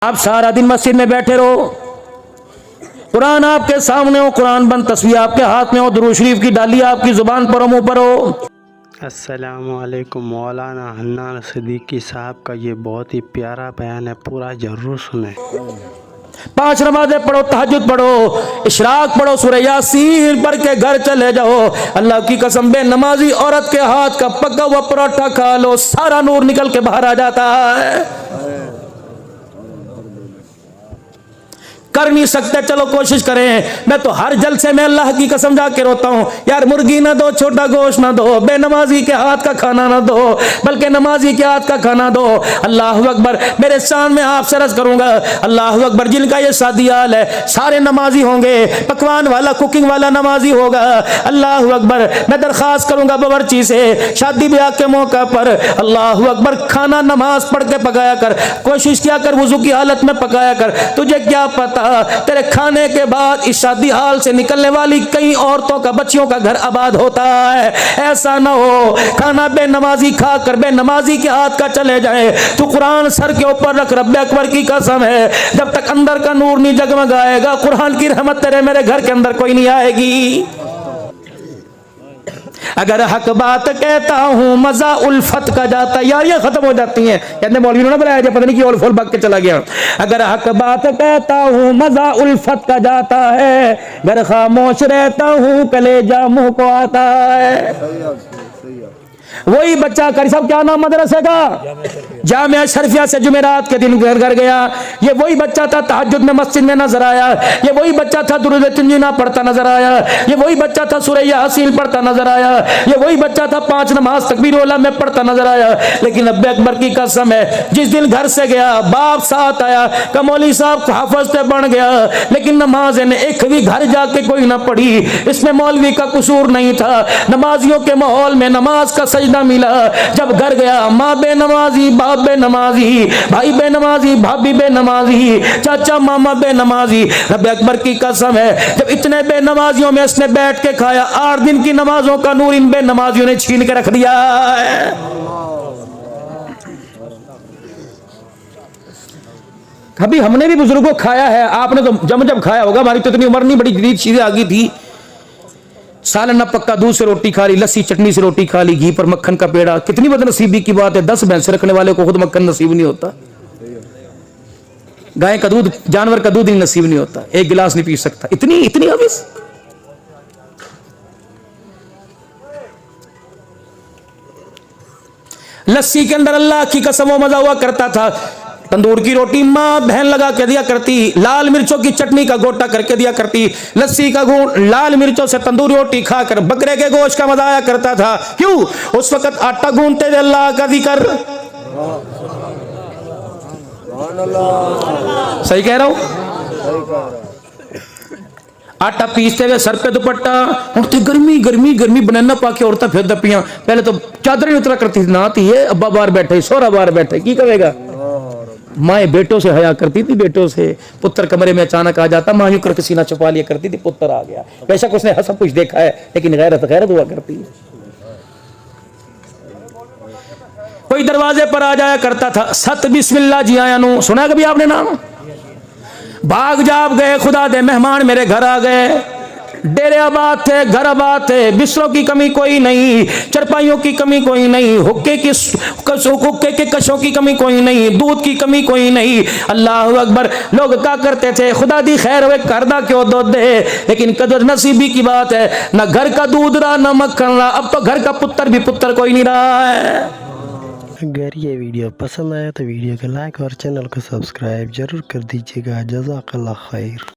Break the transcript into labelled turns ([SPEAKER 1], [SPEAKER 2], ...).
[SPEAKER 1] آپ سارا دن مسجد میں بیٹھے رہو، قرآن آپ کے سامنے ہو، قرآن بند تصویر آپ کے ہاتھ میں ہو، درود شریف کی ڈالی آپ کی زبان پر ہو، منہ پر ہو۔
[SPEAKER 2] السلام علیکم۔ مولانا حنان صدیقی صاحب کا یہ بہت ہی پیارا بیان ہے، پورا ضرور سنیں۔
[SPEAKER 1] 5 نمازیں پڑھو، تہجد پڑھو، اشراق پڑھو، سورہ یاسین پڑھ کے گھر چلے جاؤ۔ اللہ کی قسم بے نمازی عورت کے ہاتھ کا پکا ہوا پراٹھا کھا لو، سارا نور نکل کے باہر آ جاتا ہے۔ کر نہیں سکتے، چلو کوشش کریں۔ میں تو ہر جلسے میں اللہ کی قسم جا کے روتا ہوں، یار مرغی نہ دو، چھوٹا گوشت نہ دو، بے نمازی کے ہاتھ کا کھانا نہ دو، بلکہ نمازی کے ہاتھ کا کھانا دو۔ اللہ اکبر۔ میرے سامنے آپ سے عرض کروں گا، اللہ اکبر، جن کا یہ شادی حال ہے سارے نمازی ہوں گے، پکوان والا، کوکنگ والا نمازی ہوگا۔ اللہ اکبر۔ میں درخواست کروں گا باورچی سے، شادی بیاہ کے موقع پر اللہ اکبر کھانا نماز پڑھ کے پکایا کر، کوشش کیا کر وضو کی حالت میں پکایا کر۔ تجھے کیا پتا تیرے کھانے کے بعد اس شادی حال سے نکلنے والی کئی عورتوں کا، بچیوں کا گھر آباد ہوتا ہے۔ ایسا نہ ہو کھانا بے نمازی کھا کر بے نمازی کے ہاتھ کا چلے جائے۔ تو قرآن سر کے اوپر رکھ، رب اکبر کی قسم ہے جب تک اندر کا نور نہیں جگمگائے گا قرآن کی رحمت تیرے میرے گھر کے اندر کوئی نہیں آئے گی۔ اگر حق بات کہتا ہوں مزہ الفت کا جاتا ہے، یار یہ ختم ہو جاتی ہیں، کہتے مولوی نے بلایا جب پتہ نہیں کہ فول بھگ کے چلا گیا۔ اگر حق بات کہتا ہوں مزہ الفت کا جاتا ہے، اگر خاموش رہتا ہوں کلیجہ منہ کو آتا ہے۔ وہی بچہ قاری صاحب کیا نام مدرسے کا؟ جامعہ شرفیہ سے جمعرات کے دن گھر گیا، یہ وہی بچہ تھا تہجد میں مسجد میں نظر آیا، یہ وہی بچہ تھا درود تنجینا پڑھتا نظر آیا، یہ وہی بچہ تھا سورہ یاسین پڑھتا نظر آیا، یہ وہی بچہ تھا 5 نماز تکبیر اولیٰ میں پڑھتا نظر آیا۔ لیکن رب اکبر کی قسم ہے جس دن گھر سے گیا باپ ساتھ آیا کہ مولوی صاحب حافظ سے بن گیا، لیکن نماز نے ایک بھی گھر جا کے کوئی نہ پڑھی۔ اس میں مولوی کا قصور نہیں تھا، نمازیوں کے ماحول میں نماز کا سجدہ ملا۔ جب گھر گیا ماں بے نمازی، باپ بے نمازی، بھائی بے نمازی، بھابھی بے نمازی، چاچا ماما بے نمازی۔ رب اکبر کی قسم ہے جب اتنے بے نمازیوں میں اس نے بیٹھ کے کھایا، 8 دن کی نمازوں کا نور ان بے نمازیوں نے چھین کے رکھ دیا ہے۔ کبھی ہم نے بھی بزرگوں کھایا ہے، آپ نے تو جب کھایا ہوگا، ہماری تو اتنی عمر نہیں، بڑی جدید چیزیں آ گئی تھی۔ سالن نہ پکا دودھ سے روٹی کھا لی، لسی چٹنی سے روٹی کھا لی، گھی پر مکھن کا پیڑا۔ کتنی بد نصیبی کی بات ہے، 10 بھینس رکھنے والے کو خود مکھن نصیب نہیں ہوتا، گائے کا دودھ، جانور کا دودھ نصیب نہیں ہوتا، ایک گلاس نہیں پی سکتا۔ اتنی حوث۔ لسی کے اندر اللہ کی قسم و مزہ ہوا کرتا تھا۔ تندور کی روٹی ماں بہن لگا کے دیا کرتی، لال مرچوں کی چٹنی کا گوٹا کر کے دیا کرتی، لسی کا گھونٹ لال مرچوں سے تندوری روٹی کھا کر بکرے کے گوشت کا مزہ آیا کرتا تھا۔ کیوں؟ اس وقت آٹا گھونتے تھے اللہ کا ذکر۔ صحیح کہہ رہا ہوں؟ آٹا پیستے ہوئے سر پہ دوپٹہ اٹھتے، گرمی گرمی گرمی، بنانا پا کے عورتیں پھر دپیاں، پہلے تو چادریں نہیں اترا کرتی تھی، نہ آتی ہے ابا باہر بیٹھے، سورا باہر بیٹھے، کی کہے گا؟ مائیں بیٹوں سے حیا کرتی تھی، بیٹوں سے۔ پتر کمرے میں اچانک آ جاتا، ماں یوں کر کے سینہ چھپا لیا کرتی تھی، پتر آ گیا، بے شک اس نے سب کچھ دیکھا ہے لیکن غیرت ہوا کرتی ہے۔ کوئی دروازے پر آ جایا کرتا تھا، ست بسم اللہ جی آیا نو، سنا کبھی آپ نے نام؟ بھاگ جاب گئے، خدا دے مہمان میرے گھر آ گئے، ڈیرے آباد تھے، گھر آباد تھے، بستروں کی کمی کوئی نہیں، چرپائیوں کی کمی کوئی نہیں، حکے کے کشوں کی کمی کوئی نہیں، دودھ کی کمی کوئی نہیں۔ اللہ اکبر۔ لوگ کیا کرتے تھے، خدا دی خیر ہوئے کردہ کیوں دودھ دے، لیکن قدر نصیبی کی بات ہے، نہ گھر کا دودھ رہا نہ مکھن رہا، اب تو گھر کا پتر بھی پتر کوئی نہیں رہا ہے۔
[SPEAKER 2] اگر یہ ویڈیو پسند آیا تو ویڈیو کو لائک اور چینل کو سبسکرائب ضرور کر دیجیے گا۔ جزاک اللہ خیر۔